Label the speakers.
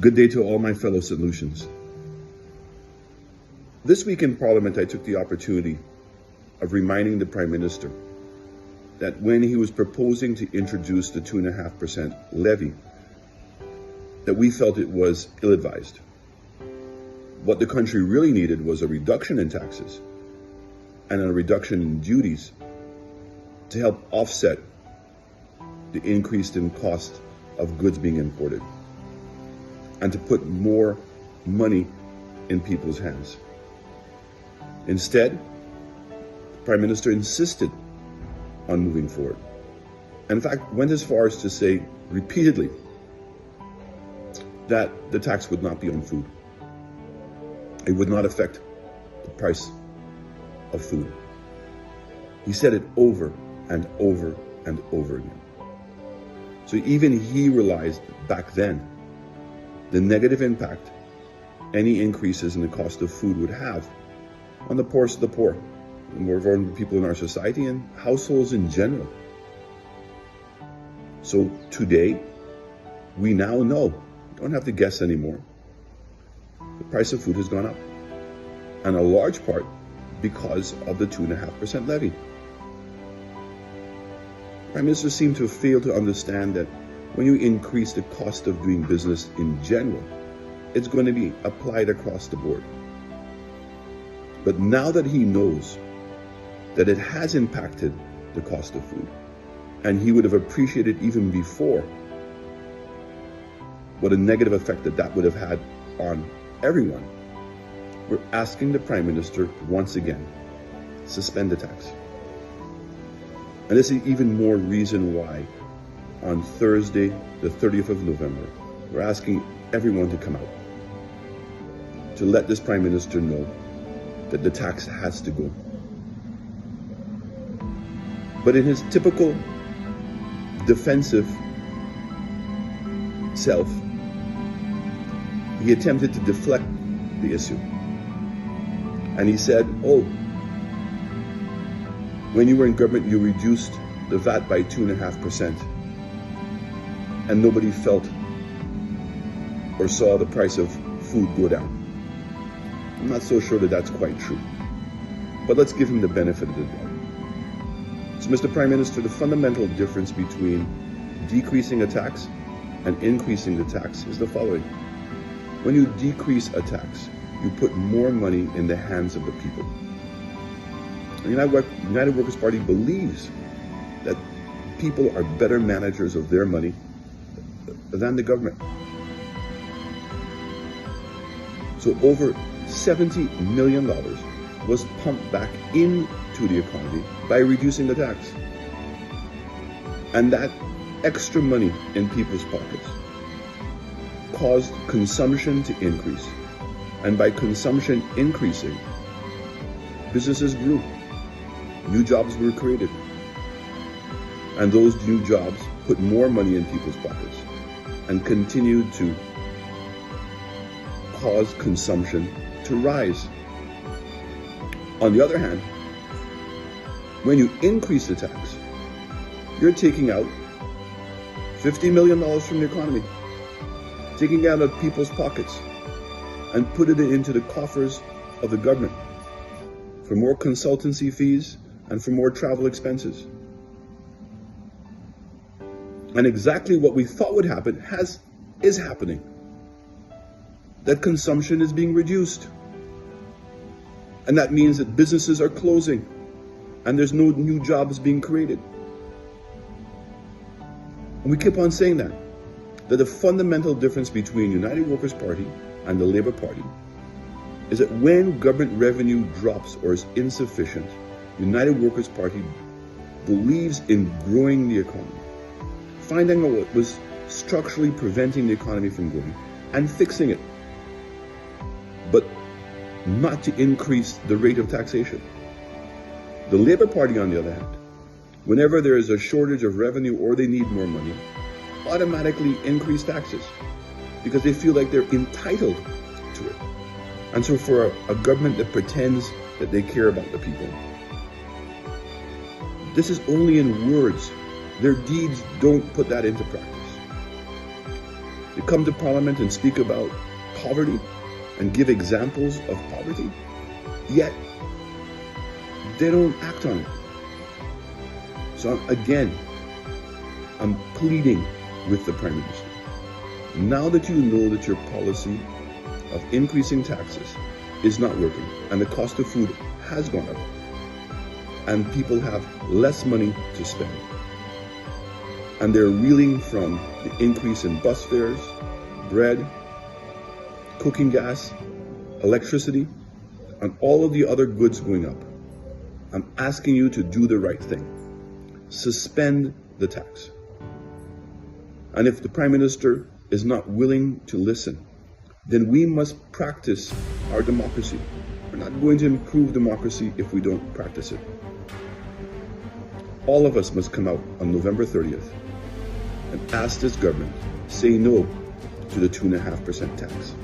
Speaker 1: Good day to all my fellow St. Lucians. This week in Parliament, I took the opportunity of reminding the Prime Minister that when he was proposing to introduce the 2.5% levy, that we felt it was ill-advised. What the country really needed was a reduction in taxes and a reduction in duties to help offset the increase in cost of goods being imported, and to put more money in people's hands. Instead, the Prime Minister insisted on moving forward. And in fact, went as far as to say repeatedly that the tax would not be on food. It would not affect the price of food. He said it over and over and over again. So even he realized back then the negative impact any increases in the cost of food would have on the poorest of the poor, the more vulnerable people in our society and households in general. So today, we now know, we don't have to guess anymore, the price of food has gone up. And a large part because of the 2.5% levy. Prime Minister seemed to have failed to understand that when you increase the cost of doing business in general, it's going to be applied across the board. But now that he knows that it has impacted the cost of food, and he would have appreciated even before what a negative effect that would have had on everyone, we're asking the Prime Minister once again, suspend the tax. And this is even more reason why on Thursday, the 30th of November, we're asking everyone to come out to let this Prime Minister know that the tax has to go. But in his typical defensive self, he attempted to deflect the issue. And he said, oh, when you were in government, you reduced the VAT by 2.5%. And nobody felt or saw the price of food go down. I'm not so sure that that's quite true. But let's give him the benefit of the doubt. So, Mr. Prime Minister, the fundamental difference between decreasing a tax and increasing the tax is the following. When you decrease a tax, you put more money in the hands of the people. The United Workers' Party believes that people are better managers of their money than the government. So over $70 million was pumped back into the economy by reducing the tax. And that extra money in people's pockets caused consumption to increase. And by consumption increasing, businesses grew. New jobs were created. And those new jobs put more money in people's pockets and continued to cause consumption to rise. On the other hand, when you increase the tax, you're taking out $50 million from the economy, taking it out of people's pockets and putting it into the coffers of the government for more consultancy fees and for more travel expenses. And exactly what we thought would happen is happening. That consumption is being reduced. And that means that businesses are closing and there's no new jobs being created. And we keep on saying that the fundamental difference between United Workers' Party and the Labour Party is that when government revenue drops or is insufficient, United Workers' Party believes in growing the economy, finding out what was structurally preventing the economy from growing and fixing it, but not to increase the rate of taxation. The Labour Party, on the other hand, whenever there is a shortage of revenue or they need more money, automatically increase taxes because they feel like they're entitled to it. And so for a government that pretends that they care about the people, this is only in words. Their deeds don't put that into practice. They come to Parliament and speak about poverty and give examples of poverty, yet they don't act on it. So again, I'm pleading with the Prime Minister. Now that you know that your policy of increasing taxes is not working and the cost of food has gone up and people have less money to spend, and they're reeling from the increase in bus fares, bread, cooking gas, electricity, and all of the other goods going up, I'm asking you to do the right thing. Suspend the tax. And if the Prime Minister is not willing to listen, then we must practice our democracy. We're not going to improve democracy if we don't practice it. All of us must come out on November 30th and ask this government, say no to the 2.5% tax.